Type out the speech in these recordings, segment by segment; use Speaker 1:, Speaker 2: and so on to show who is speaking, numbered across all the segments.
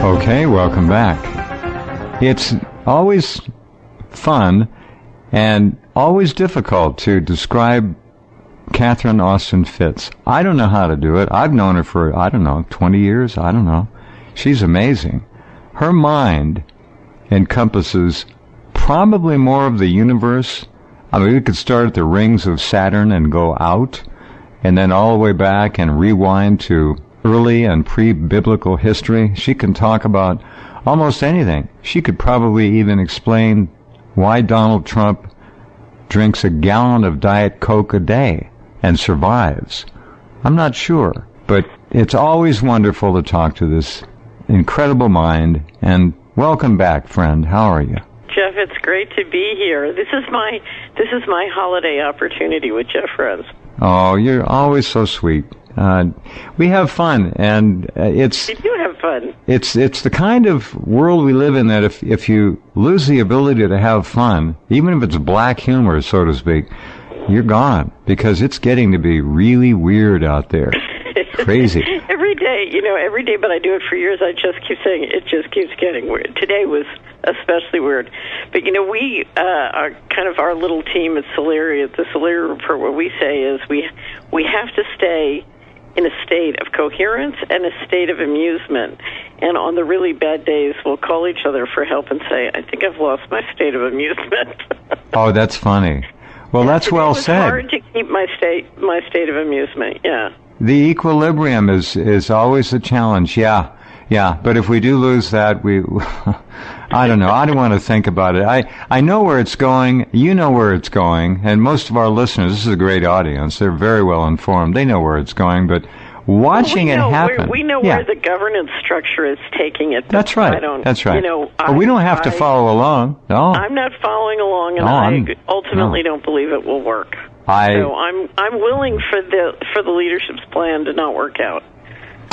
Speaker 1: Okay, welcome back. It's always fun and always difficult to describe Catherine Austin Fitts. I don't know how to do it. I've known her for, 20 years. I don't know. She's amazing. Her mind encompasses probably more of the universe. I mean, we could start at the rings of Saturn and go out, and then all the way back and rewind to early and pre-biblical history. She can talk about almost anything. She could probably even explain why Donald Trump drinks a gallon of Diet Coke a day and survives. I'm not sure, but it's always wonderful to talk to this incredible mind. And welcome back, friend. How are you?
Speaker 2: Jeff, it's great to be here. This is my holiday opportunity with Jeff Rense.
Speaker 1: Oh, you're always so sweet. We have fun, and
Speaker 2: We do have fun.
Speaker 1: It's the kind of world we live in that if you lose the ability to have fun, even if it's black humor, so to speak, you're gone, because it's getting to be really weird out there. Crazy.
Speaker 2: Every day, but I do it for years. I just keep saying it just keeps getting weird. Today was especially weird. But, we are kind of our little team at Solari, at the Solari Report, what we say is we have to stay in a state of coherence and a state of amusement. And on the really bad days, we'll call each other for help and say, I think I've lost my state of amusement.
Speaker 1: Oh, that's funny. Well, that's well said.
Speaker 2: It's hard to keep my state of amusement, yeah.
Speaker 1: The equilibrium is always a challenge, yeah. But if we do lose that, I don't know. I don't want to think about it. I know where it's going. You know where it's going. And most of our listeners, this is a great audience. They're very well informed. They know where it's going. But watching it happen.
Speaker 2: We know where the governance structure is taking it.
Speaker 1: That's right. That's right. But we don't have to follow along. No.
Speaker 2: I'm not following along, and I ultimately don't believe it will work. So I'm willing for the leadership's plan to not work out.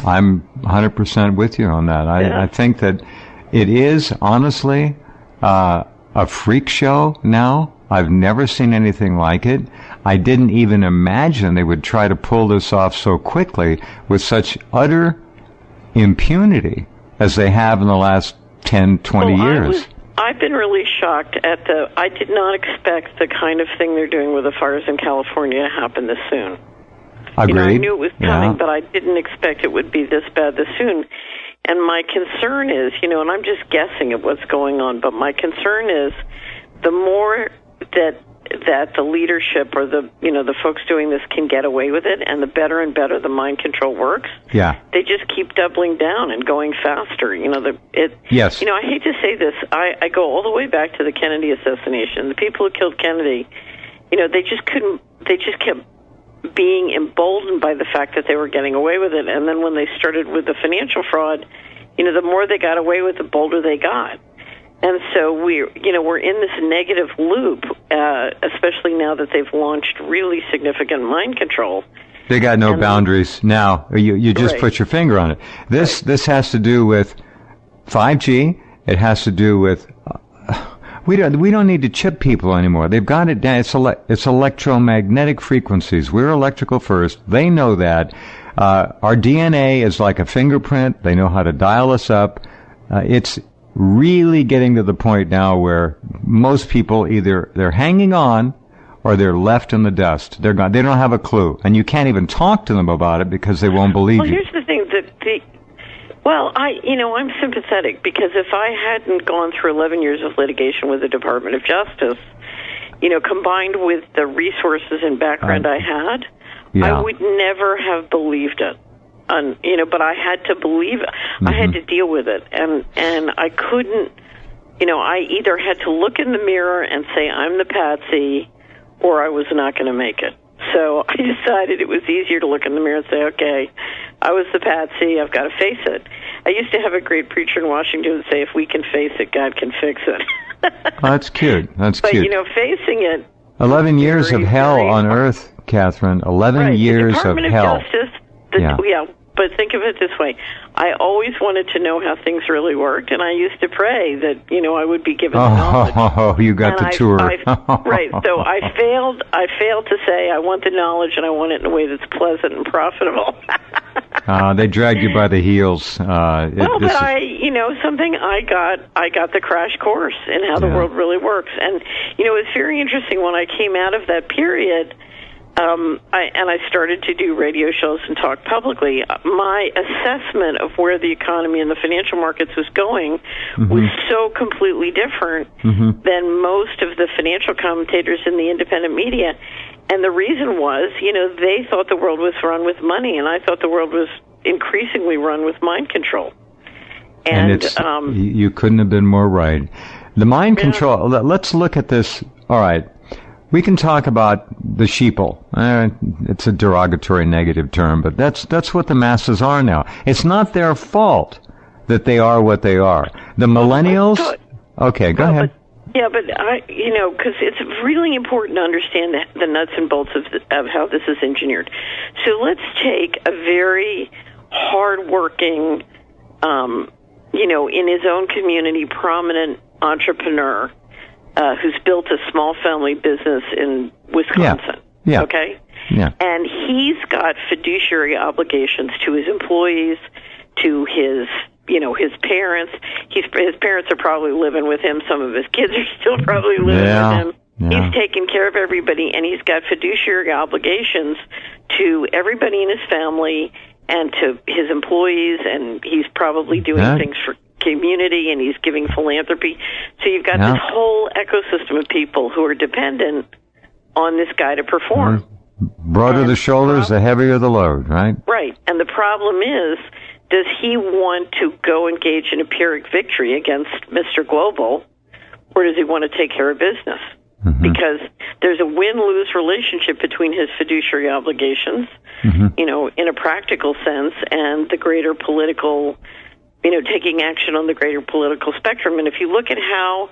Speaker 1: I'm 100% with you on that. I think that it is, honestly, a freak show now. I've never seen anything like it. I didn't even imagine they would try to pull this off so quickly with such utter impunity as they have in the last 10, 20 years.
Speaker 2: I've been really shocked at I did not expect the kind of thing they're doing with the fires in California to happen this soon.
Speaker 1: Agreed.
Speaker 2: I knew it was coming, but I didn't expect it would be this bad this soon. And my concern is, and I'm just guessing at what's going on, but my concern is the more that the leadership or the folks doing this can get away with it, and the better and better the mind control works.
Speaker 1: Yeah.
Speaker 2: They just keep doubling down and going faster.
Speaker 1: Yes.
Speaker 2: I hate to say this. I go all the way back to the Kennedy assassination. The people who killed Kennedy, they just kept being emboldened by the fact that they were getting away with it. And then when they started with the financial fraud, the more they got away with, the bolder they got. And so we're in this negative loop, especially now that they've launched really significant mind control.
Speaker 1: They got no boundaries. Now, you just put your finger on it. This has to do with 5G. It has to do with we don't need to chip people anymore. They've got it down. It's electromagnetic frequencies. We're electrical first. They know that. Our DNA is like a fingerprint. They know how to dial us up. It's really getting to the point now where most people either they're hanging on or they're left in the dust. They're gone. They don't have a clue, and you can't even talk to them about it because they won't believe you.
Speaker 2: Well, here's the thing I'm sympathetic, because if I hadn't gone through 11 years of litigation with the Department of Justice, combined with the resources and background I had, I would never have believed it. But I had to believe it. Mm-hmm. I had to deal with it, and I couldn't. I either had to look in the mirror and say I'm the patsy, or I was not going to make it. So I decided it was easier to look in the mirror and say, okay, I was the patsy. I've got to face it. I used to have a great preacher in Washington say, if we can face it, God can fix it.
Speaker 1: That's cute. That's cute.
Speaker 2: But facing it.
Speaker 1: 11 years of hell on earth, Catherine. 11 years of hell.
Speaker 2: The Department of Justice. But think of it this way. I always wanted to know how things really worked, and I used to pray that, I would be given the knowledge.
Speaker 1: Oh, you got the tour.
Speaker 2: Right. So I failed to say I want the knowledge, and I want it in a way that's pleasant and profitable.
Speaker 1: They dragged you by the heels.
Speaker 2: Something I got the crash course in how the world really works. And, it's very interesting when I came out of that period, I started to do radio shows and talk publicly. My assessment of where the economy and the financial markets was going was so completely different than most of the financial commentators in the independent media. And the reason was, they thought the world was run with money, and I thought the world was increasingly run with mind control.
Speaker 1: And you couldn't have been more right. The mind control, let's look at this. All right. We can talk about the sheeple. It's a derogatory negative term, but that's what the masses are now. It's not their fault that they are what they are. The millennials... Okay, go ahead.
Speaker 2: Because it's really important to understand the nuts and bolts of how this is engineered. So let's take a very hardworking, in his own community, prominent entrepreneur who's built a small family business in Wisconsin.
Speaker 1: Yeah.
Speaker 2: Okay?
Speaker 1: Yeah.
Speaker 2: And he's got fiduciary obligations to his employees, to his parents. His parents are probably living with him. Some of his kids are still probably living with him. Yeah. He's taking care of everybody, and he's got fiduciary obligations to everybody in his family and to his employees, and he's probably doing things for community, and he's giving philanthropy. So you've got this whole ecosystem of people who are dependent on this guy to perform.
Speaker 1: Broader the shoulders, the heavier the load, right?
Speaker 2: Right. And the problem is, does he want to go engage in a Pyrrhic victory against Mr. Global, or does he want to take care of business? Because there's a win-lose relationship between his fiduciary obligations, in a practical sense, and the greater political, taking action on the greater political spectrum. And if you look at how,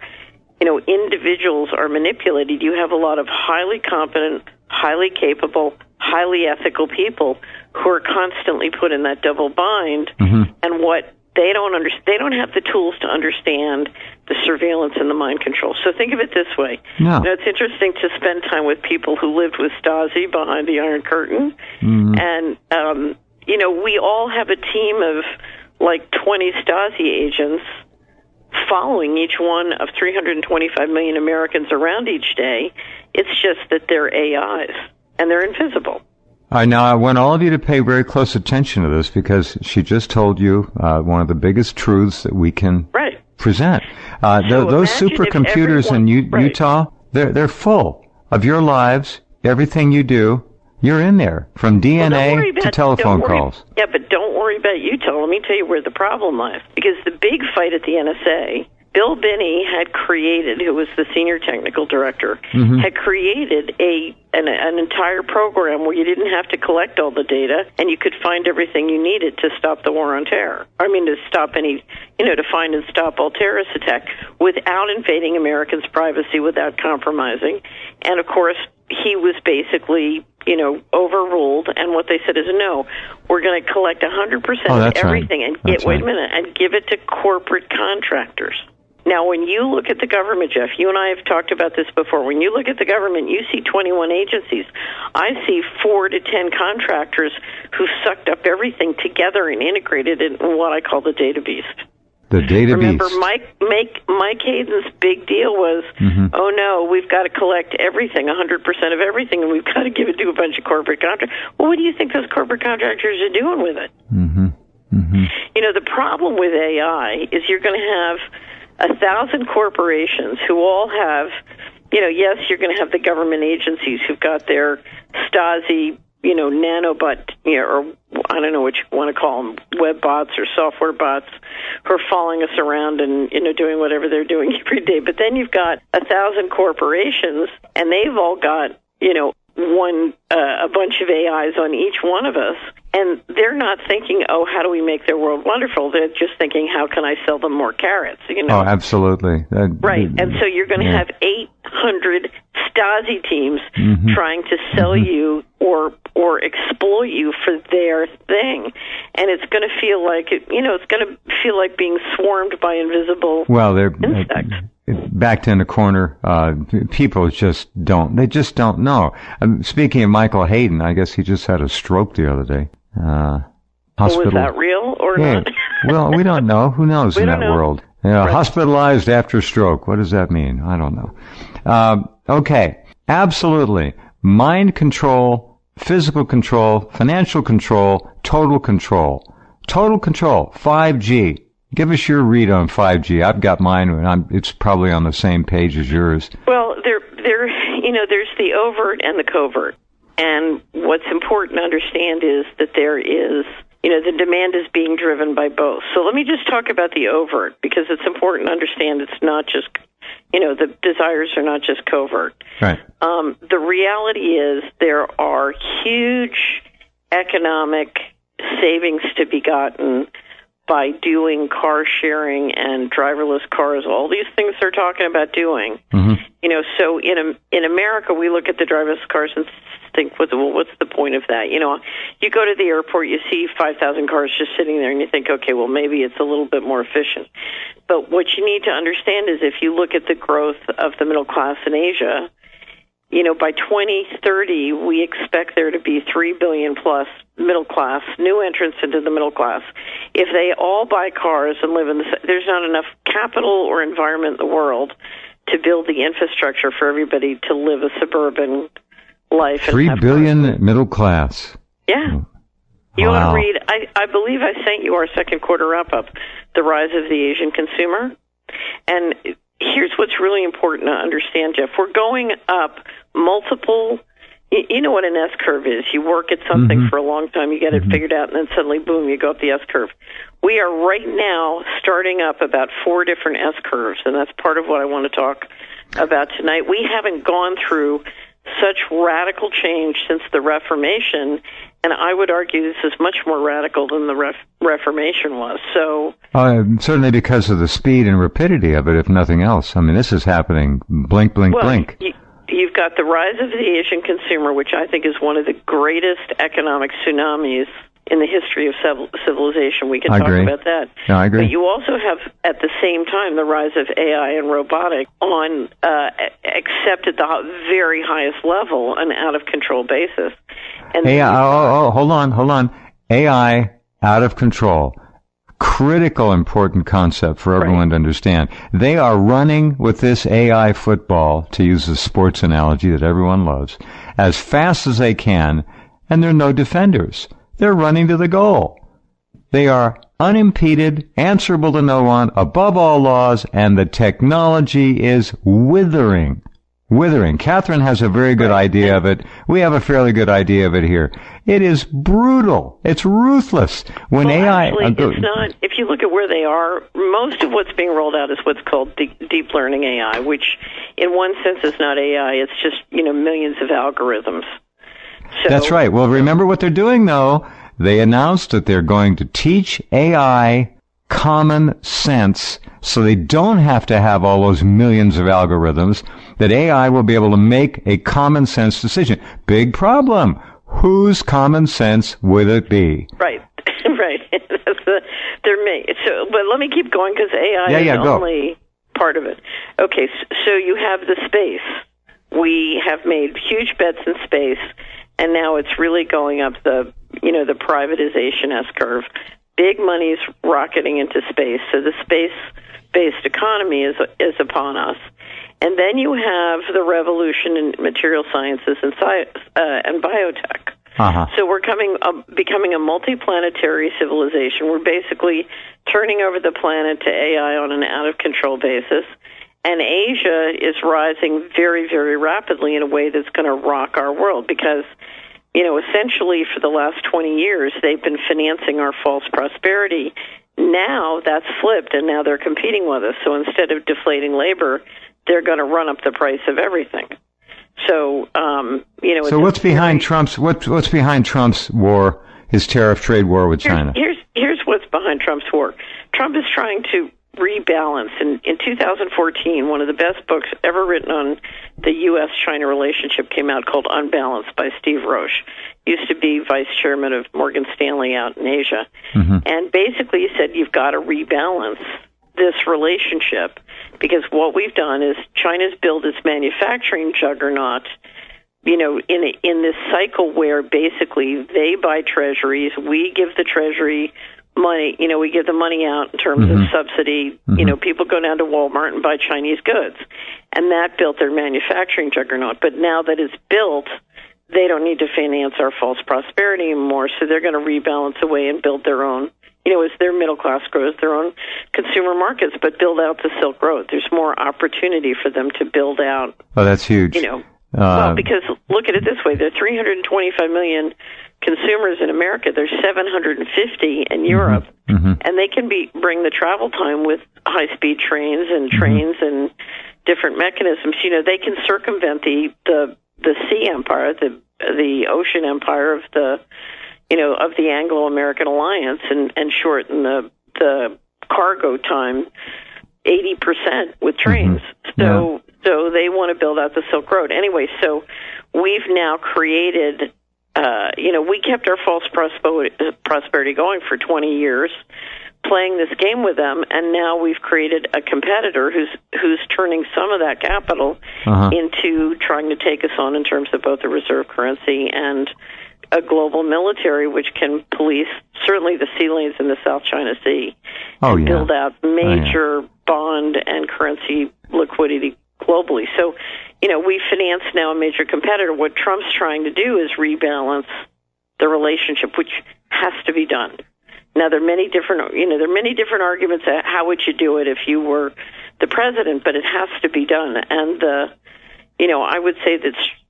Speaker 2: individuals are manipulated, you have a lot of highly competent, highly capable, highly ethical people who are constantly put in that double bind. And what they don't have the tools to understand the surveillance and the mind control. So think of it this way. It's interesting to spend time with people who lived with Stasi behind the Iron Curtain. And, we all have a team of like 20 Stasi agents following each one of 325 million Americans around each day. It's just that they're AIs, and they're invisible.
Speaker 1: Now, I want all of you to pay very close attention to this, because she just told you one of the biggest truths that we can present. Those supercomputers in Utah, they're full of your lives, everything you do. You're in there, from DNA to telephone calls.
Speaker 2: Yeah, but don't worry about Utah. Let me tell you where the problem lies. Because the big fight at the NSA, Bill Binney had created, who was the senior technical director, had created an entire program where you didn't have to collect all the data, and you could find everything you needed to stop the war on terror. To stop to find and stop all terrorist attacks without invading Americans' privacy, without compromising. And of course, he was basically, overruled, and what they said is, no, we're going to collect 100% of everything and and give it to corporate contractors. Now, when you look at the government, Jeff, you and I have talked about this before. When you look at the government, you see 21 agencies. I see 4 to 10 contractors who sucked up everything together and integrated it in what I call the data beast.
Speaker 1: The data
Speaker 2: Remember,
Speaker 1: beast.
Speaker 2: Mike Hayden's big deal was, oh no, we've got to collect everything, 100% of everything, and we've got to give it to a bunch of corporate contractors. Well, what do you think those corporate contractors are doing with it? The problem with AI is you're going to have 1,000 corporations who all have, yes, you're going to have the government agencies who've got their Stasi, nanobot, or I don't know what you want to call them, web bots or software bots, who are following us around and, doing whatever they're doing every day. But then you've got 1,000 corporations, and they've all got, a bunch of AIs on each one of us. And they're not thinking, oh, how do we make their world wonderful? They're just thinking, how can I sell them more carrots?
Speaker 1: Oh, absolutely.
Speaker 2: Right. And so you're going to have 800 Stasi teams trying to sell you or exploit you for their thing. And it's going to feel like, it's going to feel like being swarmed by invisible insects.
Speaker 1: Backed in a corner, people just don't know. Speaking of Michael Hayden, I guess he just had a stroke the other day. Hospital.
Speaker 2: Was that real or not?
Speaker 1: Well, we don't know. Who knows in that world?
Speaker 2: Right.
Speaker 1: Hospitalized after stroke. What does that mean? I don't know. Okay. Absolutely. Mind control, physical control, financial control, total control. Total control. 5G. Give us your read on 5G. I've got mine, and it's probably on the same page as yours.
Speaker 2: Well, there's the overt and the covert. And what's important to understand is that there is, the demand is being driven by both. So let me just talk about the overt, because it's important to understand it's not just, the desires are not just covert.
Speaker 1: Right.
Speaker 2: The reality is there are huge economic savings to be gotten by doing car sharing and driverless cars, all these things they're talking about doing. Mm-hmm. So in America, we look at the driverless cars and think, well, what's the point of that? You go to the airport, you see 5,000 cars just sitting there, and you think, okay, well, maybe it's a little bit more efficient. But what you need to understand is if you look at the growth of the middle class in Asia, by 2030, we expect there to be 3 billion plus middle class, new entrants into the middle class. If they all buy cars and live in there's not enough capital or environment in the world to build the infrastructure for everybody to live a suburban life.
Speaker 1: 3 billion middle class.
Speaker 2: Yeah. You want to read, I believe I sent you our second quarter wrap-up, The Rise of the Asian Consumer. And here's what's really important to understand, Jeff. We're going up multiple, you know what an S-curve is. You work at something for a long time, you get it figured out, and then suddenly, boom, you go up the S-curve. We are right now starting up about 4 different S-curves, and that's part of what I want to talk about tonight. We haven't gone through such radical change since the Reformation, and I would argue this is much more radical than the Reformation was. So,
Speaker 1: certainly because of the speed and rapidity of it, if nothing else. I mean, this is happening blink, blink.
Speaker 2: You've got the rise of the Asian consumer, which I think is one of the greatest economic tsunamis in the history of civilization. We can talk about that.
Speaker 1: Yeah, I agree.
Speaker 2: But you also have, at the same time, the rise of AI and robotics on, except at the very highest level, an out-of-control basis. And
Speaker 1: AI, hold on. AI, out of control. Critical, important concept for everyone to understand. They are running with this AI football, to use the sports analogy that everyone loves, as fast as they can, and there are no defenders. They're running to the goal. They are unimpeded, answerable to no one, above all laws, and the technology is withering. Catherine has a very good idea of it. We have a fairly good idea of it here. It is brutal. It's ruthless. When AI...
Speaker 2: Actually, it's not. If you look at where they are, most of what's being rolled out is what's called deep learning AI, which in one sense is not AI. It's just, millions of algorithms. So,
Speaker 1: that's right. Well, remember what they're doing, though. They announced that they're going to teach AI common sense so they don't have to have all those millions of algorithms, that AI will be able to make a common sense decision. Big problem. Whose common sense would it be?
Speaker 2: Right. But let me keep going because AI is only part of it. Okay, so you have the space. We have made huge bets in space, and now it's really going up the privatization S-curve. Big money's rocketing into space, so the space-based economy is upon us. And then you have the revolution in material sciences and biotech. Uh-huh. So we're becoming a multiplanetary civilization. We're basically turning over the planet to AI on an out-of-control basis. And Asia is rising very, very rapidly in a way that's going to rock our world because, essentially for the last 20 years, they've been financing our false prosperity. Now that's flipped, and now they're competing with us. So instead of deflating labor, they're going to run up the price of everything. So,
Speaker 1: So what's behind Trump's war, his tariff trade war with China?
Speaker 2: Here's what's behind Trump's war. Trump is trying to rebalance. In 2014, one of the best books ever written on the U.S.-China relationship came out called Unbalanced by Steve Roche. He used to be vice chairman of Morgan Stanley out in Asia. Mm-hmm. And basically he said you've got to rebalance this relationship because what we've done is China's built its manufacturing juggernaut in this cycle where basically they buy treasuries, we give the treasury money, we give the money out in terms of subsidy. People go down to Walmart and buy Chinese goods, and that built their manufacturing juggernaut. But now that it's built, they don't need to finance our false prosperity anymore, so they're going to rebalance away and build their own, as their middle class grows, their own consumer markets, but build out the Silk Road. There's more opportunity for them to build out.
Speaker 1: Oh, that's huge.
Speaker 2: Well, because look at it this way, there are 325 million consumers in America. There's 750 in Europe, and they can bring the travel time with high-speed trains and and different mechanisms. They can circumvent the sea empire, the ocean empire of the of the Anglo-American alliance, and shorten the cargo time 80% with trains. So they want to build out the Silk Road. Anyway, so we've now created, we kept our false prosperity going for 20 years, playing this game with them, and now we've created a competitor who's turning some of that capital into trying to take us on in terms of both the reserve currency and a global military, which can police certainly the sea lanes in the South China Sea and build out major bond and currency liquidity globally. So, we finance now a major competitor. What Trump's trying to do is rebalance the relationship, which has to be done. Now, there are many different, arguments. How would you do it if you were the president? But it has to be done. And I would say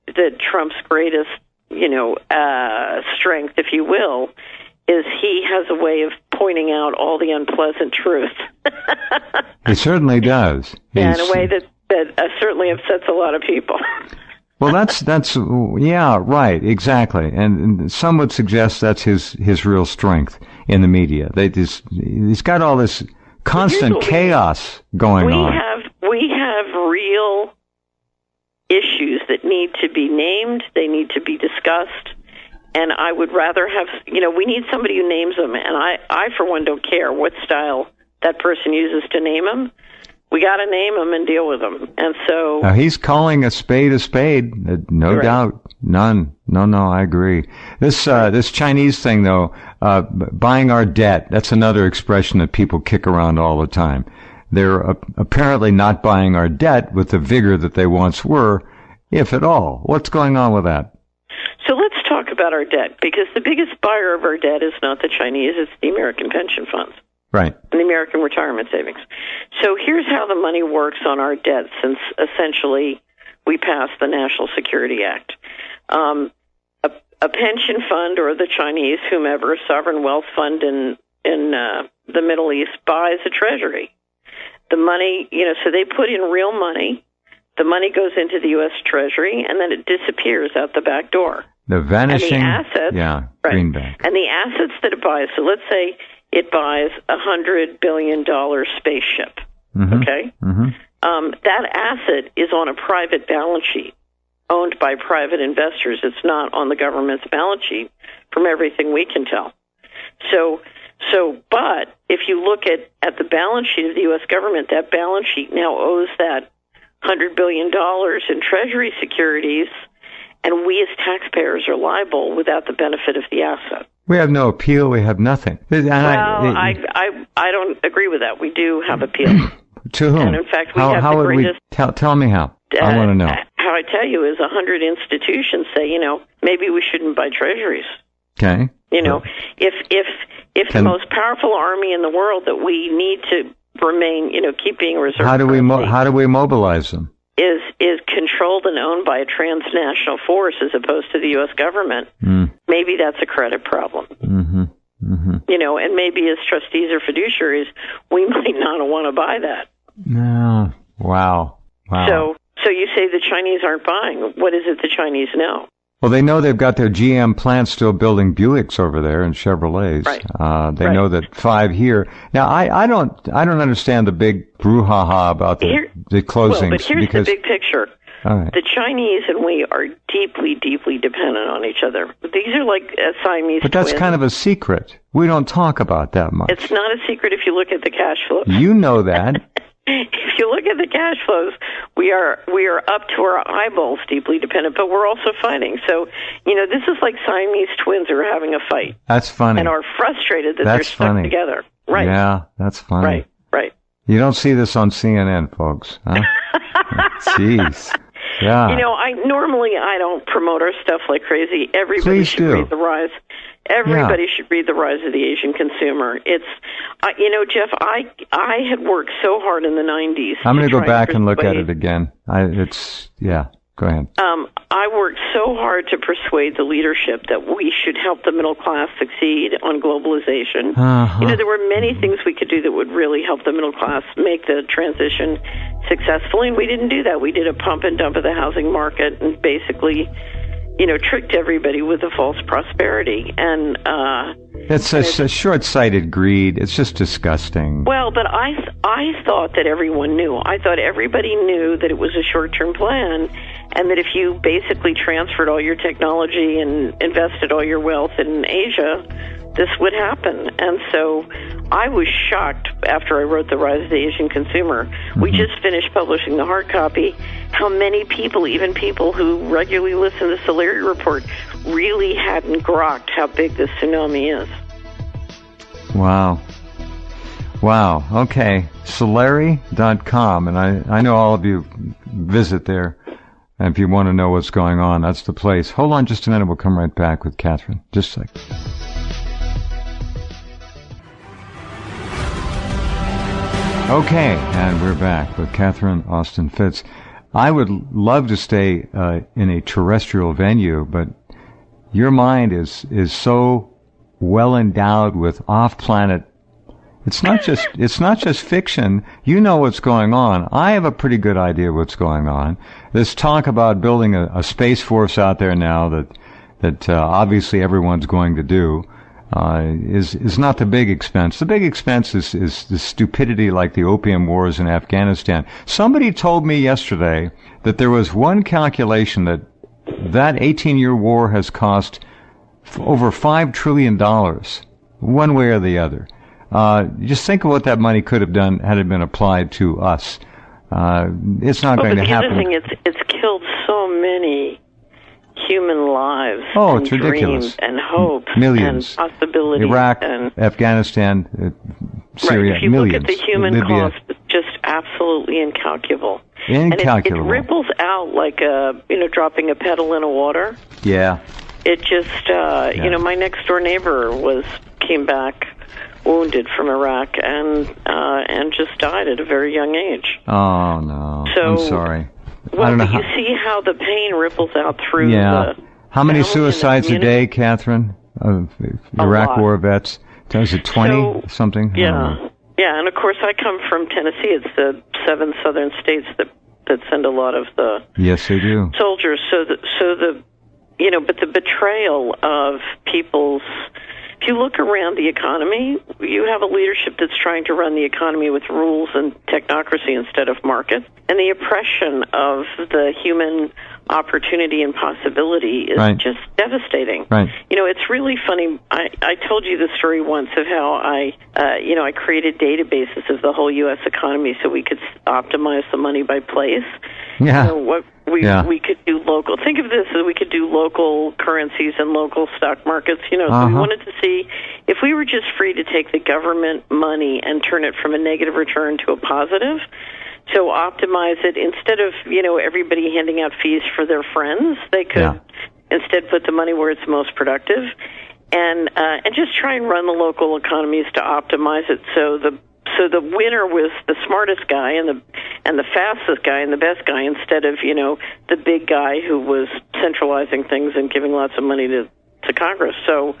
Speaker 2: that Trump's greatest, strength, if you will, is he has a way of pointing out all the unpleasant truth.
Speaker 1: He certainly does.
Speaker 2: Yeah, in a way that certainly upsets a lot of people.
Speaker 1: Well, that's right, exactly. And some would suggest that's his real strength in the media. He's got all this constant chaos going on.
Speaker 2: We have real issues that need to be named. They need to be discussed. And I would rather have, we need somebody who names them. And I for one, don't care what style that person uses to name them. We got to name them and deal with them. And so...
Speaker 1: Now, he's calling a spade, no doubt. None. No, I agree. This Chinese thing, though, buying our debt, that's another expression that people kick around all the time. They're apparently not buying our debt with the vigor that they once were, if at all. What's going on with that?
Speaker 2: So let's talk about our debt, because the biggest buyer of our debt is not the Chinese, it's the American pension funds.
Speaker 1: Right.
Speaker 2: And the American retirement savings. So here's how the money works on our debt since essentially we passed the National Security Act. A pension fund or the Chinese, whomever, sovereign wealth fund in the Middle East buys a treasury. The money, so they put in real money. The money goes into the U.S. Treasury, and then it disappears out the back door.
Speaker 1: The vanishing...
Speaker 2: And the assets...
Speaker 1: greenback.
Speaker 2: And the assets that it buys, so let's say it buys $100 billion spaceship, okay? That asset is on a private balance sheet owned by private investors. It's not on the government's balance sheet from everything we can tell. But if you look at the balance sheet of the U.S. government, that balance sheet now owes that $100 billion in Treasury securities, and we as taxpayers are liable without the benefit of the asset.
Speaker 1: We have no appeal. We have nothing.
Speaker 2: I don't agree with that. We do have appeal.
Speaker 1: To whom?
Speaker 2: And in fact, we have the greatest...
Speaker 1: Tell me how. I want to know.
Speaker 2: How I tell you is 100 institutions say, maybe we shouldn't buy treasuries.
Speaker 1: Okay.
Speaker 2: If the most powerful army in the world that we need to remain, keep being a reserve
Speaker 1: how do we mobilize them?
Speaker 2: Is controlled and owned by a transnational force as opposed to the U.S. government. Maybe that's a credit problem. And maybe as trustees or fiduciaries, we might not want to buy that.
Speaker 1: No. Wow.
Speaker 2: So you say the Chinese aren't buying. What is it the Chinese know?
Speaker 1: Well, they know they've got their GM plants still building Buicks over there and Chevrolets.
Speaker 2: Right.
Speaker 1: They know that 5 here. Now, I don't understand the big brouhaha about the closings.
Speaker 2: Well, but here's the big picture.
Speaker 1: All right.
Speaker 2: The Chinese and we are deeply, deeply dependent on each other. These are like Siamese
Speaker 1: But that's
Speaker 2: twins.
Speaker 1: kind of a secret. We don't talk about that much.
Speaker 2: It's not a secret if you look at the cash flow.
Speaker 1: You know that.
Speaker 2: if you look at the cash flows, we are up to our eyeballs deeply dependent, but we're also fighting. So, this is like Siamese twins who are having a fight.
Speaker 1: That's funny.
Speaker 2: And are frustrated that they're stuck together. Right.
Speaker 1: Yeah, that's funny.
Speaker 2: Right.
Speaker 1: You don't see this on CNN, folks. Huh? Jeez. Yeah.
Speaker 2: I don't promote our stuff like crazy. Everybody
Speaker 1: Please
Speaker 2: should
Speaker 1: do.
Speaker 2: read The Rise. Everybody should read The Rise of the Asian Consumer. It's, Jeff, I had worked so hard in the 90s.
Speaker 1: I'm going to go back and look at it again. Go ahead.
Speaker 2: I worked so hard to persuade the leadership that we should help the middle class succeed on globalization.
Speaker 1: Uh-huh.
Speaker 2: There were many things we could do that would really help the middle class make the transition successfully, and we didn't do that. We did a pump and dump of the housing market and basically, tricked everybody with a false prosperity. And
Speaker 1: it's a short-sighted greed. It's just disgusting.
Speaker 2: Well, but I thought that everyone knew. I thought everybody knew that it was a short-term plan, and that if you basically transferred all your technology and invested all your wealth in Asia, this would happen. And so I was shocked after I wrote The Rise of the Asian Consumer. Mm-hmm. We just finished publishing the hard copy. How many people, even people who regularly listen to the Solari Report, really hadn't grokked how big this tsunami is.
Speaker 1: Wow. Okay. Solari.com. And I know all of you visit there. And if you want to know what's going on, that's the place. Hold on just a minute. We'll come right back with Catherine. Just a second. Okay, and we're back with Catherine Austin Fitts. I would love to stay in a terrestrial venue, but your mind is so well endowed with off-planet. It's not just fiction. You know what's going on. I have a pretty good idea what's going on. There's talk about building a space force out there now that obviously everyone's going to do. Is not the big expense. The big expense is the stupidity like the opium wars in Afghanistan. Somebody told me yesterday that there was one calculation that 18-year war has cost over $5 trillion, one way or the other. Just think of what that money could have done had it been applied to us. It's not going to happen.
Speaker 2: But the other thing, it's killed so many human lives.
Speaker 1: Oh,
Speaker 2: and
Speaker 1: it's ridiculous.
Speaker 2: Dreams and hopes.
Speaker 1: Millions.
Speaker 2: And possibilities.
Speaker 1: Iraq, Afghanistan, Syria,
Speaker 2: right. If you
Speaker 1: millions.
Speaker 2: look at the human
Speaker 1: Libya.
Speaker 2: cost, it's just absolutely incalculable.
Speaker 1: Incalculable.
Speaker 2: And it ripples out like dropping a pedal in a water.
Speaker 1: Yeah.
Speaker 2: It just, my next door neighbor came back wounded from Iraq and just died at a very young age.
Speaker 1: Oh no.
Speaker 2: So,
Speaker 1: I'm sorry.
Speaker 2: Well,
Speaker 1: I don't know
Speaker 2: you see how the pain ripples out through
Speaker 1: How many suicides a day, Catherine, of Iraq War vets? Was it 20 something?
Speaker 2: Yeah. Yeah, and of course I come from Tennessee. It's the 7 southern states that send a lot of the
Speaker 1: Yes, they do.
Speaker 2: soldiers. But the betrayal of people's. If you look around the economy, you have a leadership that's trying to run the economy with rules and technocracy instead of market. And the oppression of the human opportunity and possibility is just devastating.
Speaker 1: Right.
Speaker 2: It's really funny. I told you the story once of how I created databases of the whole U.S. economy so we could optimize the money by place.
Speaker 1: Yeah.
Speaker 2: We could do local. Think of this as we could do local currencies and local stock markets. So we wanted to see if we were just free to take the government money and turn it from a negative return to a positive. So optimize it instead of everybody handing out fees for their friends. They could instead put the money where it's most productive, and just try and run the local economies to optimize it. So the winner was the smartest guy and the fastest guy and the best guy instead of the big guy who was centralizing things and giving lots of money to Congress. So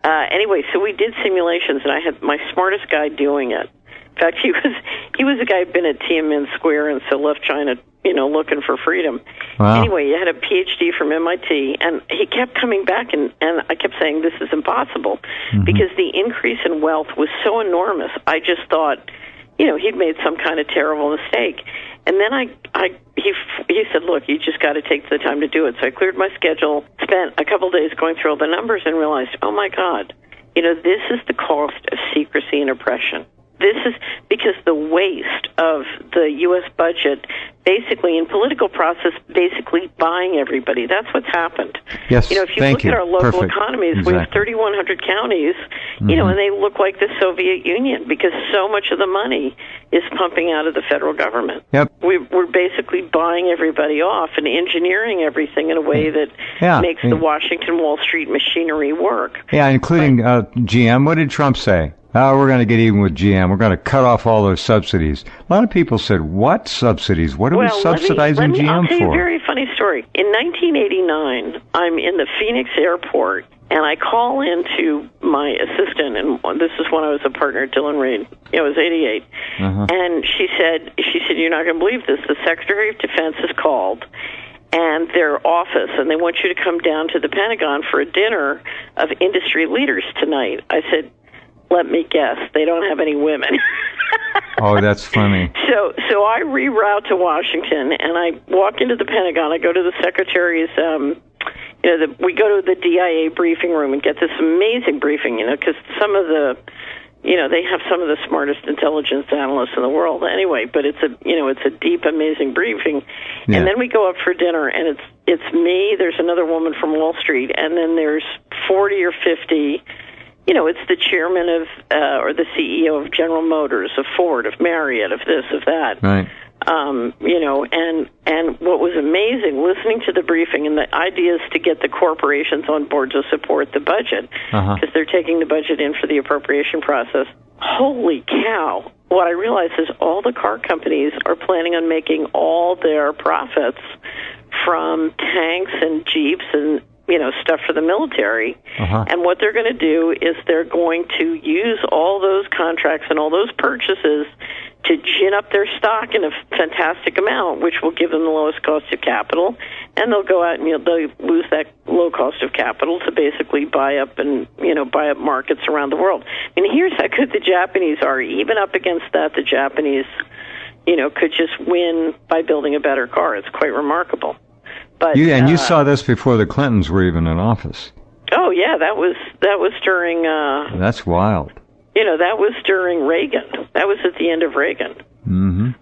Speaker 2: anyway, so we did simulations, and I had my smartest guy doing it. In fact, he was a guy who'd been at Tiananmen Square and so left China, looking for freedom.
Speaker 1: Wow.
Speaker 2: Anyway, he had a PhD from MIT, and he kept coming back, and I kept saying, this is impossible, because the increase in wealth was so enormous. I just thought, he'd made some kind of terrible mistake. And then he said, look, you just got to take the time to do it. So I cleared my schedule, spent a couple days going through all the numbers, and realized, oh, my God, this is the cost of secrecy and oppression. this is because the waste of the U.S. budget, basically in political process, basically buying everybody. That's what's happened.
Speaker 1: Yes,
Speaker 2: if you look at our local economies, we have 3,100 counties, and they look like the Soviet Union because so much of the money is pumping out of the federal government.
Speaker 1: Yep.
Speaker 2: We're basically buying everybody off and engineering everything in a way that makes the Washington Wall Street machinery work.
Speaker 1: Yeah, including GM. What did Trump say? Oh, we're going to get even with GM. We're going to cut off all those subsidies. A lot of people said, what subsidies? What are we subsidizing GM
Speaker 2: I'll tell you
Speaker 1: for?
Speaker 2: a very funny story. In 1989, I'm in the Phoenix airport, and I call into my assistant, and this is when I was a partner at Dillon Reed. It was 88. And she said, you're not going to believe this. The Secretary of Defense has called, and their office, and they want you to come down to the Pentagon for a dinner of industry leaders tonight. I said, let me guess, they don't have any women.
Speaker 1: Oh, that's funny.
Speaker 2: So I reroute to Washington, and I walk into the Pentagon. I go to the Secretary's, we go to the DIA briefing room and get this amazing briefing, because some of the, they have some of the smartest intelligence analysts in the world anyway, but it's a deep, amazing briefing. Yeah. And then we go up for dinner, and it's me, there's another woman from Wall Street, and then there's 40 or 50. It's the chairman of, or the CEO of General Motors, of Ford, of Marriott, of this, of that.
Speaker 1: Right.
Speaker 2: And what was amazing, listening to the briefing, and the idea is to get the corporations on board to support the budget, because they're taking the budget in for the appropriation process. Holy cow. What I realized is all the car companies are planning on making all their profits from tanks and Jeeps and stuff for the military. And what they're going to do is they're going to use all those contracts and all those purchases to gin up their stock in a fantastic amount, which will give them the lowest cost of capital. And they'll go out and they'll lose that low cost of capital to basically buy up markets around the world. I mean, here's how good the Japanese are. Even up against that, the Japanese, could just win by building a better car. It's quite remarkable. But
Speaker 1: you saw this before the Clintons were even in office.
Speaker 2: Oh yeah, that was during.
Speaker 1: That's wild.
Speaker 2: That was during Reagan. That was at the end of Reagan.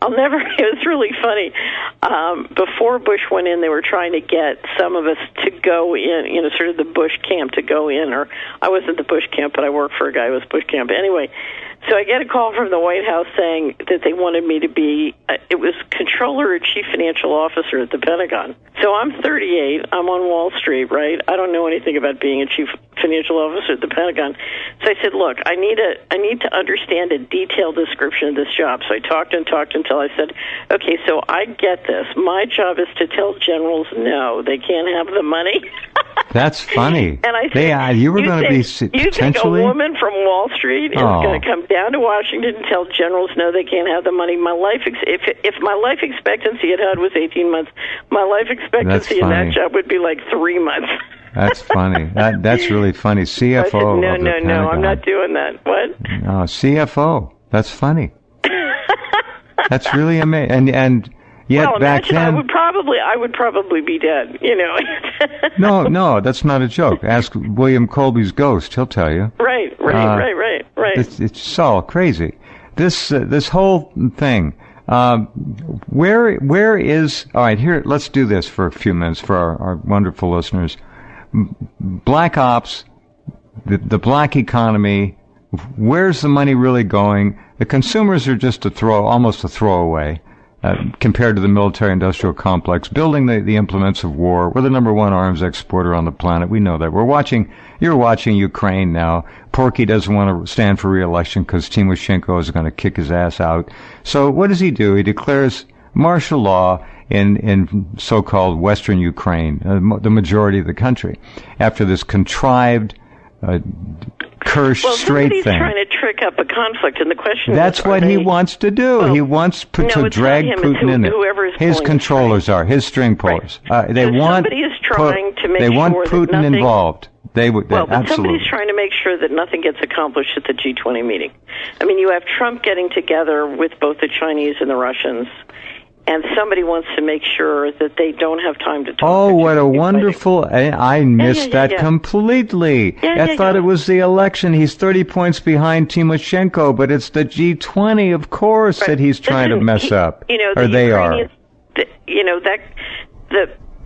Speaker 2: I'll never. It was really funny. Before Bush went in, they were trying to get some of us to go in. Sort of the Bush camp to go in. Or I wasn't the Bush camp, but I worked for a guy who was Bush camp. Anyway, so I get a call from the White House saying that they wanted me to be. It was controller or chief financial officer at the Pentagon. So I'm 38. I'm on Wall Street, right? I don't know anything about being a chief financial officer at the Pentagon. So I said, look, I need to understand a detailed description of this job. So I talked until I said, okay, so I get this. My job is to tell generals no, they can't have the money.
Speaker 1: That's funny.
Speaker 2: And I said,
Speaker 1: you were going to be potentially...
Speaker 2: You think a woman from Wall Street is going to come down to Washington and tell generals no, they can't have the money? My life, if my life expectancy at HUD was 18 months, my life expectancy in that job would be like 3 months.
Speaker 1: That's funny. That's really funny. CFO. I said,
Speaker 2: no, I'm not doing that. What?
Speaker 1: No, CFO. That's funny. That's really amazing. And yet back then, I
Speaker 2: would probably be dead.
Speaker 1: No, that's not a joke. Ask William Colby's ghost; he'll tell you. Right. It's so crazy. This whole thing. Where is all right? Here, let's do this for a few minutes for our wonderful listeners. Black ops, the black economy. Where's the money really going? The consumers are just almost a throwaway compared to the military-industrial complex. Building the implements of war. We're the number one arms exporter on the planet. We know that. You're watching Ukraine now. Porky doesn't want to stand for re-election because Timoshenko is going to kick his ass out. So what does he do? He declares martial law in so-called Western Ukraine, the majority of the country, after this contrived, cursed straight thing.
Speaker 2: Somebody's trying to trick up a conflict, and the question
Speaker 1: That's what he wants to do. He wants to drag Putin in there. His controllers are, his string pullers.
Speaker 2: Somebody is trying to make sure
Speaker 1: they want Putin involved.
Speaker 2: But somebody's trying to make sure that nothing gets accomplished at the G20 meeting. I mean, you have Trump getting together with both the Chinese and the Russians, and somebody wants to make sure that they don't have time to talk.
Speaker 1: Oh, what a wonderful... I missed that completely. I thought it was the election. He's 30 points behind Timoshenko, but it's the G20, of course, that he's trying to mess up. Or they are.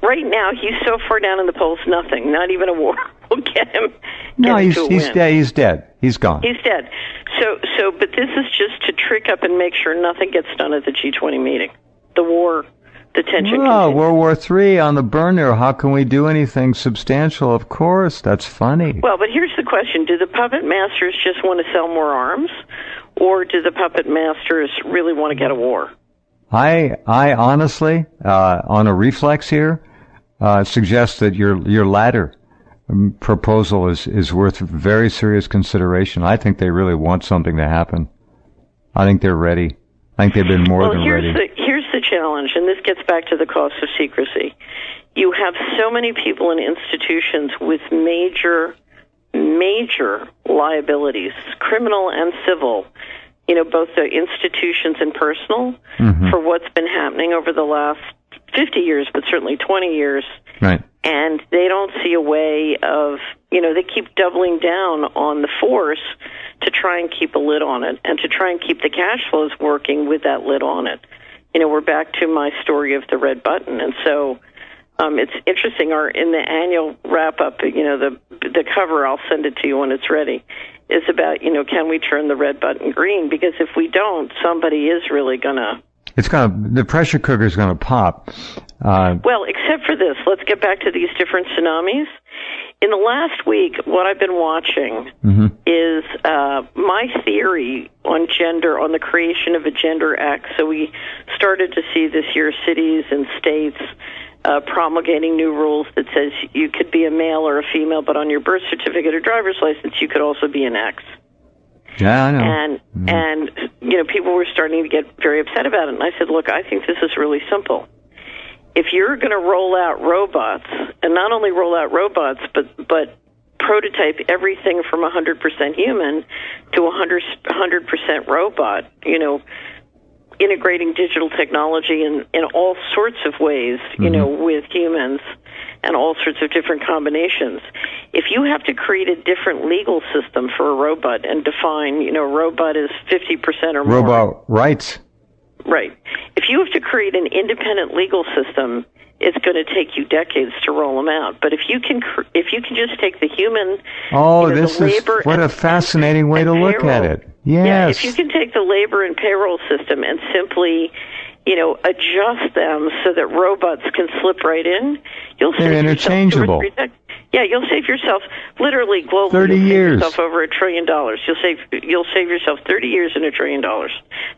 Speaker 2: Right now, he's so far down in the polls, nothing, not even a war will get him.
Speaker 1: No, he's dead. He's dead. He's gone.
Speaker 2: He's dead. But this is just to trick up and make sure nothing gets done at the G20 meeting. The war, the tension.
Speaker 1: Well, World War III on the burner. How can we do anything substantial? Of course, that's funny.
Speaker 2: Well, but here's the question: do the puppet masters just want to sell more arms, or do the puppet masters really want to get a war?
Speaker 1: I honestly, on a reflex here, suggest that your latter proposal is worth very serious consideration. I think they really want something to happen. I think they're ready. I think they've been more than ready.
Speaker 2: Here's the challenge, and this gets back to the cost of secrecy. You have so many people and institutions with major liabilities, criminal and civil, both the institutions and personal, for what's been happening over the last 50 years, but certainly 20 years.
Speaker 1: Right.
Speaker 2: And they don't see a way of, they keep doubling down on the force to try and keep a lid on it and to try and keep the cash flows working with that lid on it. We're back to my story of the red button. And so it's interesting, in the annual wrap-up, the cover, I'll send it to you when it's ready, is about, can we turn the red button green? Because if we don't, somebody is really going to...
Speaker 1: the pressure cooker is going to pop.
Speaker 2: Well, except for this, let's get back to these different tsunamis. In the last week, what I've been watching is my theory on gender, on the creation of a Gender X. So we started to see this year cities and states promulgating new rules that says you could be a male or a female, but on your birth certificate or driver's license, you could also be an X.
Speaker 1: Yeah, I know.
Speaker 2: And people were starting to get very upset about it. And I said, look, I think this is really simple. If you're going to roll out robots, and not only roll out robots, but prototype everything from 100% human to 100% robot, integrating digital technology in all sorts of ways, with humans and all sorts of different combinations. If you have to create a different legal system for a robot and define, robot is 50% or more.
Speaker 1: Robot rights.
Speaker 2: Right. If you have to create an independent legal system, it's going to take you decades to roll them out. But if you can just take the human,
Speaker 1: this is what a fascinating way to look at it. Yes.
Speaker 2: Yeah, if you can take the labor and payroll system and simply, adjust them so that robots can slip right in,
Speaker 1: they're interchangeable.
Speaker 2: You'll save yourself literally globally.
Speaker 1: 30 years.
Speaker 2: Yourself over $1 trillion. You'll save yourself 30 years and $1 trillion.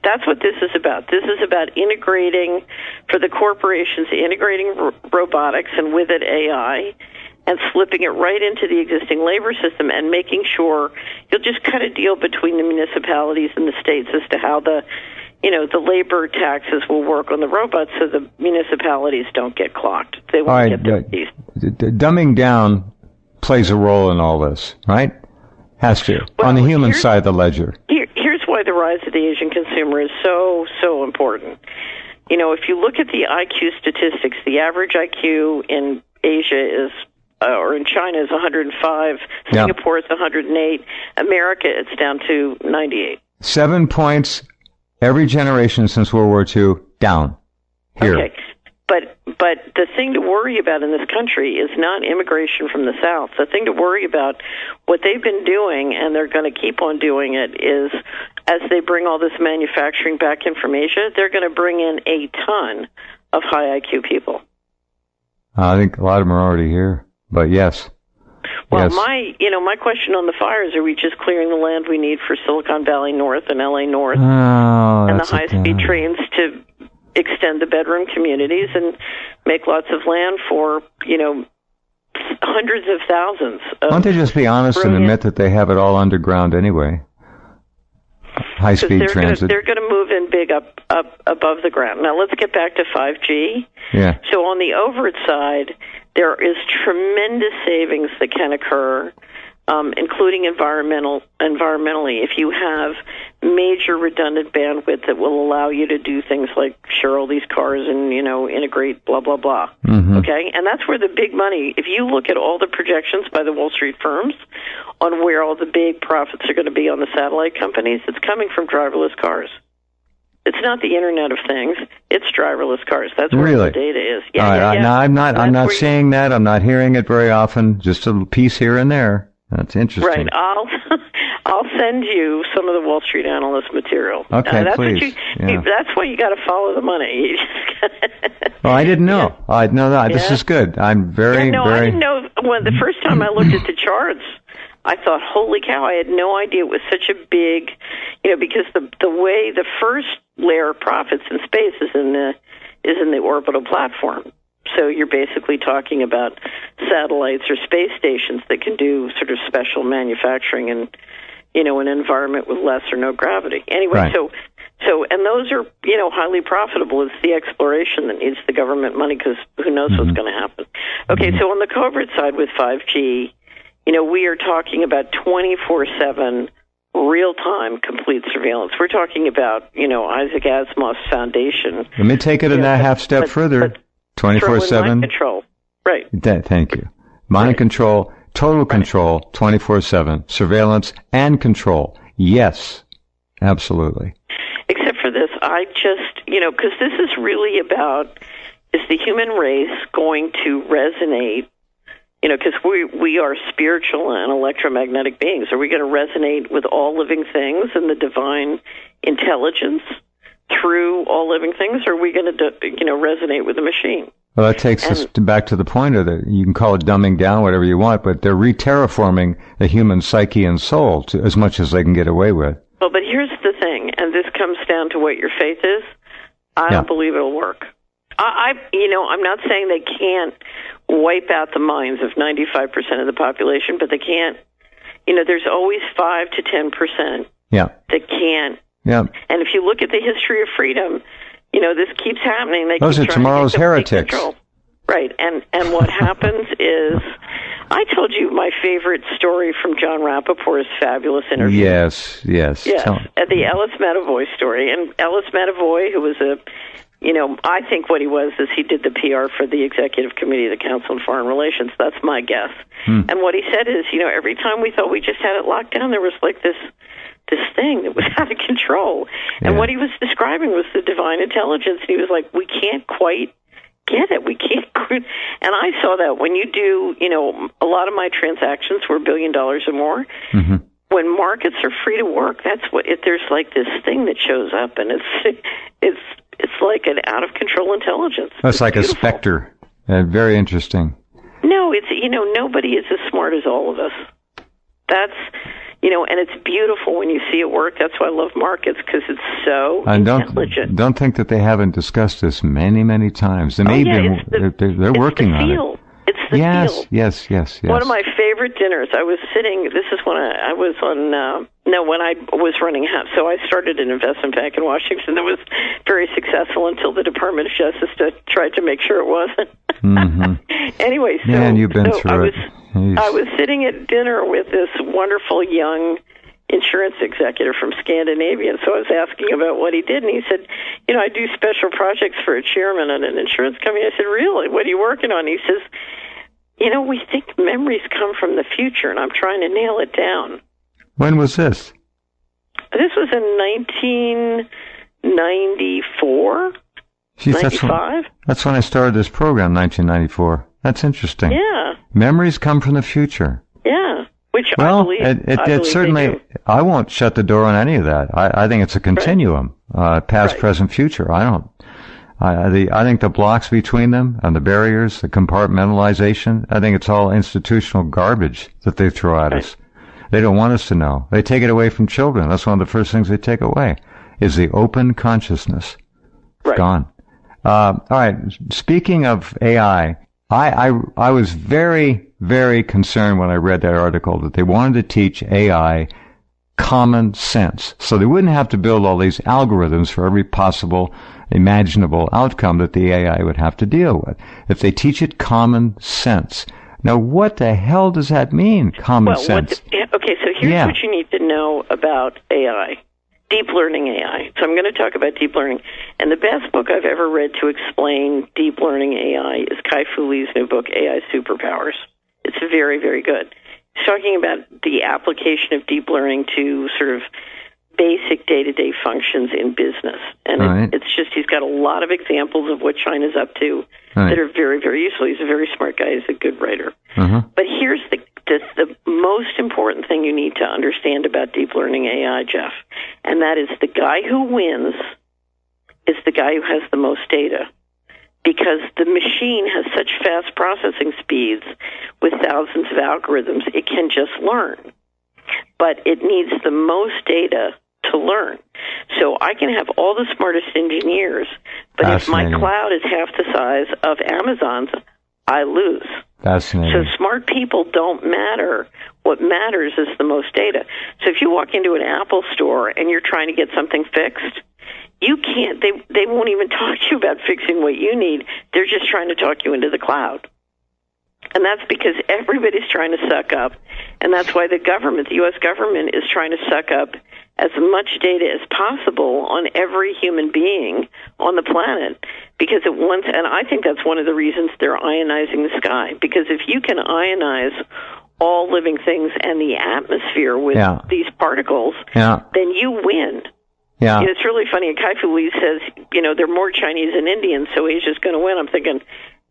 Speaker 2: That's what this is about. This is about integrating for the corporations, integrating robotics and with it AI, and slipping it right into the existing labor system and making sure you'll just cut a deal between the municipalities and the states as to how the labor taxes will work on the robots so the municipalities don't get clocked. They won't get their fees.
Speaker 1: Dumbing down plays a role in all this, right? Has to, on the human side of the ledger.
Speaker 2: Here's why the rise of the Asian consumer is so important. If you look at the IQ statistics, the average IQ in Asia is or in China is 105, Singapore is 108, America it's down to 98. 7 points
Speaker 1: every generation since World War II down here.
Speaker 2: Okay. But the thing to worry about in this country is not immigration from the South. The thing to worry about, what they've been doing, and they're going to keep on doing it, is as they bring all this manufacturing back in from Asia, they're going to bring in a ton of high IQ people.
Speaker 1: I think a lot of them are already here, but yes.
Speaker 2: Well, my question on the fires, are we just clearing the land we need for Silicon Valley North and LA North and the high-speed trains to extend the bedroom communities and make lots of land for, hundreds of thousands.
Speaker 1: Why don't they just be honest and admit that they have it all underground anyway? High-speed transit.
Speaker 2: They're going to move in big up above the ground. Now, let's get back to 5G.
Speaker 1: Yeah.
Speaker 2: So on the overt side, there is tremendous savings that can occur, including environmentally. If you have major redundant bandwidth that will allow you to do things like share all these cars and, integrate blah, blah, blah.
Speaker 1: Mm-hmm.
Speaker 2: Okay? And that's where the big money, if you look at all the projections by the Wall Street firms on where all the big profits are going to be on the satellite companies, it's coming from driverless cars. It's not the Internet of Things. It's driverless cars. That's where the data is.
Speaker 1: Yeah, all right. Now, I'm not seeing that. I'm not hearing it very often. Just a piece here and there. That's interesting.
Speaker 2: Right. I'll send you some of the Wall Street analyst material.
Speaker 1: Okay,
Speaker 2: that's
Speaker 1: please.
Speaker 2: That's why you got to follow the money.
Speaker 1: Well, I didn't know. Yeah. I know that. This is good. I'm very.
Speaker 2: I didn't know. When the first time I looked at the charts, I thought, holy cow, I had no idea it was such a big, because the way the first layer of profits in space is in the orbital platform. So you're basically talking about satellites or space stations that can do sort of special manufacturing in, an environment with less or no gravity. Anyway,
Speaker 1: right.
Speaker 2: so and those are, highly profitable. It's the exploration that needs the government money because who knows what's going to happen. Okay, so on the covert side with 5G, we are talking about 24/7 real-time complete surveillance. We're talking about, Isaac Asimov's foundation.
Speaker 1: Let me take it a half step further. 24/7.
Speaker 2: Mind control. Right.
Speaker 1: Thank you. Mind control, total control, 24/7. Surveillance and control. Yes, absolutely.
Speaker 2: Except for this, I just, because this is really about, is the human race going to resonate? Because we are spiritual and electromagnetic beings. Are we going to resonate with all living things and the divine intelligence through all living things, or are we going to, resonate with the machine?
Speaker 1: Well, that takes us back to the point of you can call it dumbing down, whatever you want, but they're re-terraforming the human psyche and soul as much as they can get away with.
Speaker 2: Well, but here's the thing, and this comes down to what your faith is. I don't believe it'll work. I'm not saying they can't wipe out the minds of 95% of the population, but they can't. There's always 5 to 10% that can't. Yeah. And if you look at the history of freedom, this keeps happening.
Speaker 1: Those are tomorrow's heretics.
Speaker 2: Right. And what happens is, I told you my favorite story from John Rappaport's fabulous interview.
Speaker 1: Yes.
Speaker 2: The Ellis Medavoy story. And Ellis Medavoy, who was I think what he was is he did the PR for the Executive Committee of the Council on Foreign Relations. That's my guess. And what he said is, every time we thought we just had it locked down, there was like this thing that was out of control. And what he was describing was the divine intelligence. And he was like, we can't quite get it. We can't. And I saw that when you do, a lot of my transactions were $1 billion or more. Mm-hmm. When markets are free to work, that's what there's like this thing that shows up, and it's like an out of control intelligence.
Speaker 1: That's like beautiful. A specter. Very interesting.
Speaker 2: No, it's nobody is as smart as all of us. That's and it's beautiful when you see it work. That's why I love markets, because it's so intelligent.
Speaker 1: Don't think that they haven't discussed this many, many times. They're working on it.
Speaker 2: It's the field.
Speaker 1: Yes.
Speaker 2: One of my favorite dinners. I was sitting. This is when I was on. When I was running. So I started an investment bank in Washington that was very successful until the Department of Justice tried to make sure it wasn't. Mm-hmm. Anyway, so
Speaker 1: man, you've been through it.
Speaker 2: I was sitting at dinner with this wonderful young insurance executive from Scandinavia, and so I was asking about what he did, and he said, I do special projects for a chairman at an insurance company. I said, really? What are you working on? He says, we think memories come from the future, and I'm trying to nail it down.
Speaker 1: When was this?
Speaker 2: This was in 1994, 95.
Speaker 1: That's when I started this program, 1994. That's interesting.
Speaker 2: Yeah.
Speaker 1: Memories come from the future.
Speaker 2: Yeah. Which
Speaker 1: well,
Speaker 2: I believe.
Speaker 1: It certainly. I won't shut the door on any of that. I think it's a continuum, past, present, future. I don't. I think the blocks between them and the barriers, the compartmentalization. I think it's all institutional garbage that they throw at us. They don't want us to know. They take it away from children. That's one of the first things they take away, is the open consciousness. It's gone. All right. Speaking of AI, I was very, very concerned when I read that article that they wanted to teach AI common sense. So they wouldn't have to build all these algorithms for every possible imaginable outcome that the AI would have to deal with. If they teach it common sense. Now, what the hell does that mean, common sense?
Speaker 2: Okay, so here's what you need to know about AI. deep learning AI. So I'm going to talk about deep learning. And the best book I've ever read to explain deep learning AI is Kai-Fu Lee's new book, AI Superpowers. It's very, very good. He's talking about the application of deep learning to sort of basic day-to-day functions in business. And it's just, he's got a lot of examples of what China's up to that are very, very useful. He's a very smart guy. He's a good writer. But here's the most important thing you need to understand about deep learning AI, Jeff, and that is the guy who wins is the guy who has the most data, because the machine has such fast processing speeds with thousands of algorithms, it can just learn. But it needs the most data to learn. So I can have all the smartest engineers, but if my cloud is half the size of Amazon's, I lose. So smart people don't matter. What matters is the most data. So if you walk into an Apple store and you're trying to get something fixed, you can't, they won't even talk to you about fixing what you need. They're just trying to talk you into the cloud. And that's because everybody's trying to suck up, and that's why the government, the U.S. government, is trying to suck up as much data as possible on every human being on the planet, because it wants, and I think that's one of the reasons they're ionizing the sky, because if you can ionize all living things and the atmosphere with these particles, then you win. It's really funny. Kai-Fu Lee says, there are more Chinese and Indians, so Asia's going to win. I'm thinking,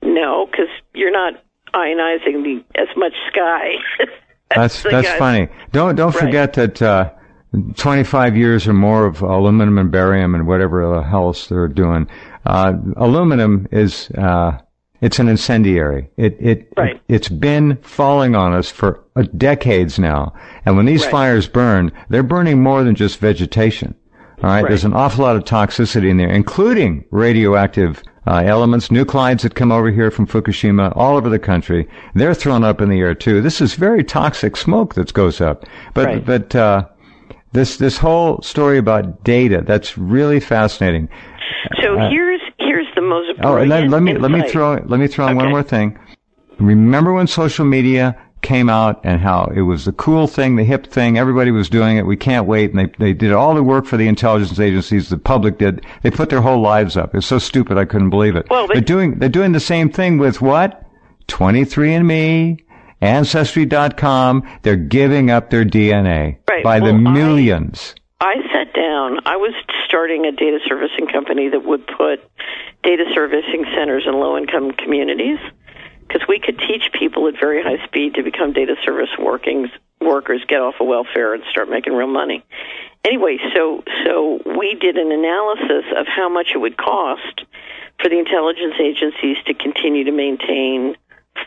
Speaker 2: no, because you're not ionizing as much sky.
Speaker 1: That's funny. Don't forget that 25 years or more of aluminum and barium and whatever else they're doing. Aluminum is it's an incendiary. It's been falling on us for decades now. And when these fires burn, they're burning more than just vegetation. All right, there's an awful lot of toxicity in there, including radioactive elements, nuclides that come over here from Fukushima, all over the country. They're thrown up in the air too. This is very toxic smoke that goes up. But this whole story about data, that's really fascinating.
Speaker 2: So here's the most brilliant
Speaker 1: let me throw in one more thing. Remember when social media came out and how it was the cool thing, the hip thing, everybody was doing it, we can't wait, and they did all the work for the intelligence agencies, the public did, they put their whole lives up. It's so stupid I couldn't believe it. Well, they're doing the same thing with what? 23andMe, Ancestry.com, they're giving up their DNA by the millions.
Speaker 2: I sat down, I was starting a data servicing company that would put data servicing centers in low-income communities, because we could teach people at very high speed to become data service workers, get off of welfare, and start making real money. Anyway, so we did an analysis of how much it would cost for the intelligence agencies to continue to maintain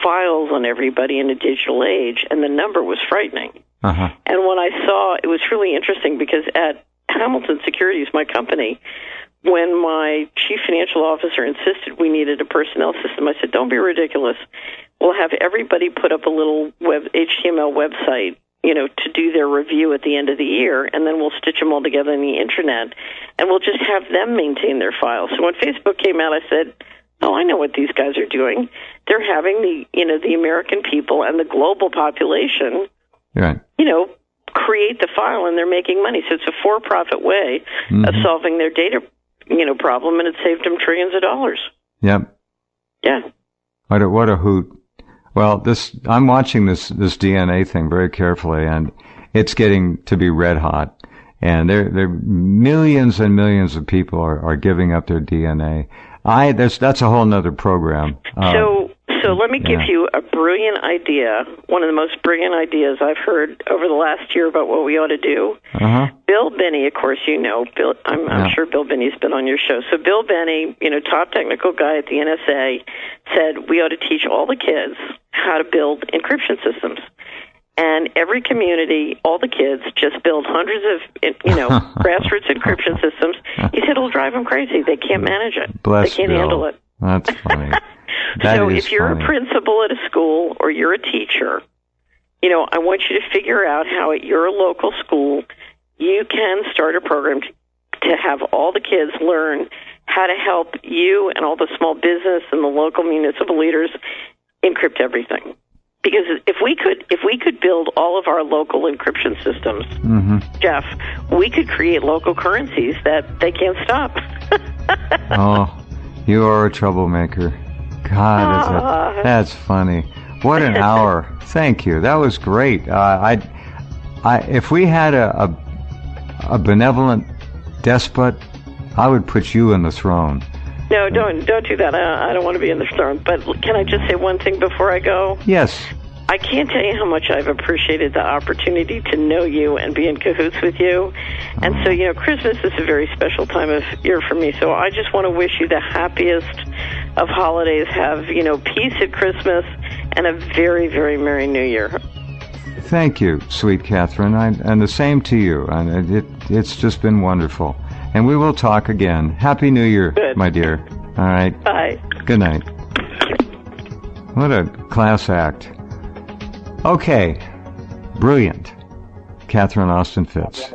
Speaker 2: files on everybody in a digital age, and the number was frightening. And when I saw, it was really interesting, because at Hamilton Securities, my company, when my chief financial officer insisted we needed a personnel system, I said, don't be ridiculous. We'll have everybody put up a little HTML website, to do their review at the end of the year, and then we'll stitch them all together in the internet, and we'll just have them maintain their files. So when Facebook came out, I said, oh, I know what these guys are doing. They're having the American people and the global population, create the file, and they're making money. So it's a for-profit way of solving their data problem, and it saved them trillions of dollars. Yep. Yeah.
Speaker 1: What a hoot. Well, I'm watching this DNA thing very carefully, and it's getting to be red hot. And there millions and millions of people are giving up their DNA. That's a whole nother program.
Speaker 2: So let me give you a brilliant idea, one of the most brilliant ideas I've heard over the last year about what we ought to do. Bill Binney, of course, Bill. I'm sure Bill Binney's been on your show. So Bill Binney, top technical guy at the NSA, said we ought to teach all the kids how to build encryption systems. And every community, all the kids, just build hundreds of, grassroots encryption systems. He said it'll drive them crazy. They can't manage it. They can't handle it.
Speaker 1: That's funny.
Speaker 2: So if you're a principal at a school or you're a teacher, I want you to figure out how at your local school you can start a program to have all the kids learn how to help you and all the small business and the local municipal leaders encrypt everything. Because if we could build all of our local encryption systems, Jeff, we could create local currencies that they can't stop.
Speaker 1: Oh, you are a troublemaker. God, that's funny. What an hour. Thank you. That was great. If we had a benevolent despot, I would put you in the throne.
Speaker 2: No, don't do that. I don't want to be in the throne. But can I just say one thing before I go?
Speaker 1: Yes.
Speaker 2: I can't tell you how much I've appreciated the opportunity to know you and be in cahoots with you. And so, Christmas is a very special time of year for me. So I just want to wish you the happiest of holidays. Have, peace at Christmas and a very, very Merry New Year.
Speaker 1: Thank you, sweet Catherine, and the same to you. And it's just been wonderful. And we will talk again. Happy New Year,
Speaker 2: Good.
Speaker 1: My dear. All right.
Speaker 2: Bye.
Speaker 1: Good night. What a class act. Okay. Brilliant. Catherine Austin Fitts.